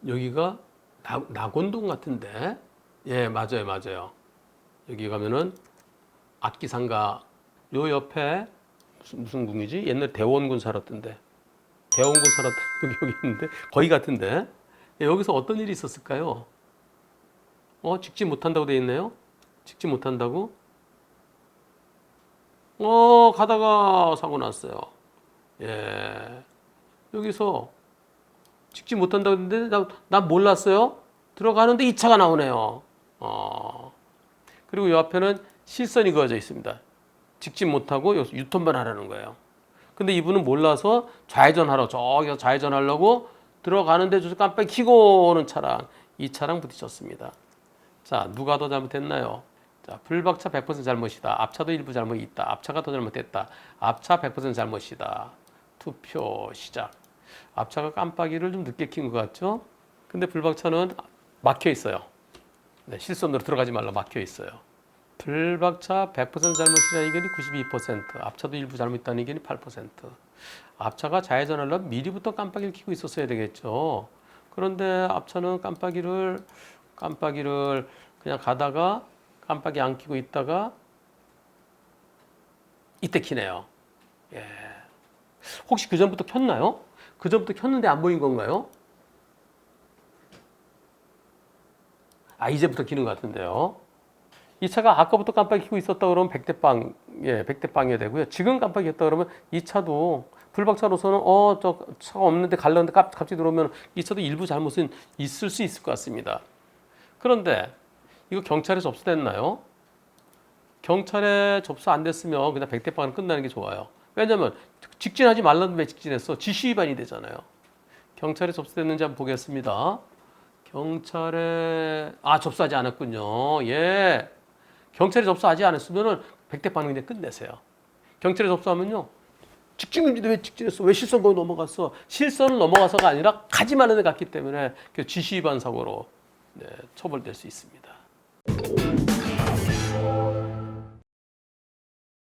여기가 낙원동 같은데. 예, 맞아요, 맞아요. 여기 가면은 악기상가 요 옆에 무슨 궁이지? 옛날 대원군 살았던데. 대원군 살았던 여기 있는데 거기 같은데. 예, 여기서 어떤 일이 있었을까요? 직지 못한다고 돼 있네요. 직지 못한다고? 가다가 사고 났어요. 예. 여기서 직지 못한다고 했는데 난 몰랐어요. 들어가는데 이 차가 나오네요. 그리고 이 앞에는 실선이 그어져 있습니다. 직진 못하고 여기서 유턴만 하라는 거예요. 근데 이분은 몰라서 좌회전하러 저기서 좌회전하려고 들어가는데 저 깜빡이 켜고 오는 차랑 이 차랑 부딪혔습니다. 자, 누가 더 잘못했나요? 자, 불박차 100% 잘못이다. 앞차도 일부 잘못이 있다. 앞차가 더 잘못했다. 앞차 100% 잘못이다. 투표 시작. 앞차가 깜빡이를 좀 늦게 킨 것 같죠? 근데 불박차는 막혀 있어요. 네, 실선으로 들어가지 말라 막혀 있어요. 불박차 100% 잘못이라는 의견이 92%, 앞차도 일부 잘못있다는 의견이 8%. 앞차가 좌회전하려면 미리부터 깜빡이를 켜고 있었어야 되겠죠. 그런데 앞차는 깜빡이를 그냥 가다가 깜빡이 안 켜고 있다가 이때 켜네요. 예. 혹시 그 전부터 켰나요? 그 전부터 켰는데 안 보인 건가요? 이제부터 켜는 것 같은데요. 이 차가 아까부터 깜빡이 켜고 있었다 그러면 100대 빵, 예, 100대 빵이 되고요. 지금 깜빡이 켰다 그러면 이 차도 불박차로서는 저 차가 없는데 갈렸는데 갑자기 들어오면 이 차도 일부 잘못은 있을 수 있을 것 같습니다. 그런데 이거 경찰에 접수됐나요? 경찰에 접수 안 됐으면 그냥 100대 빵은 끝나는 게 좋아요. 왜냐면 직진하지 말라는데 왜 직진했어? 지시 위반이 되잖아요. 경찰에 접수됐는지 한번 보겠습니다. 경찰에 접수하지 않았군요. 예. 경찰에 접수하지 않았으면은 100대 빵은 그냥 끝내세요. 경찰에 접수하면요. 직진금지인데 왜 직진했어? 왜 실선 거기 넘어갔어? 실선을 넘어가서가 아니라 가지 말라는 데 갔기 때문에 지시 위반 사고로 처벌될 수 있습니다.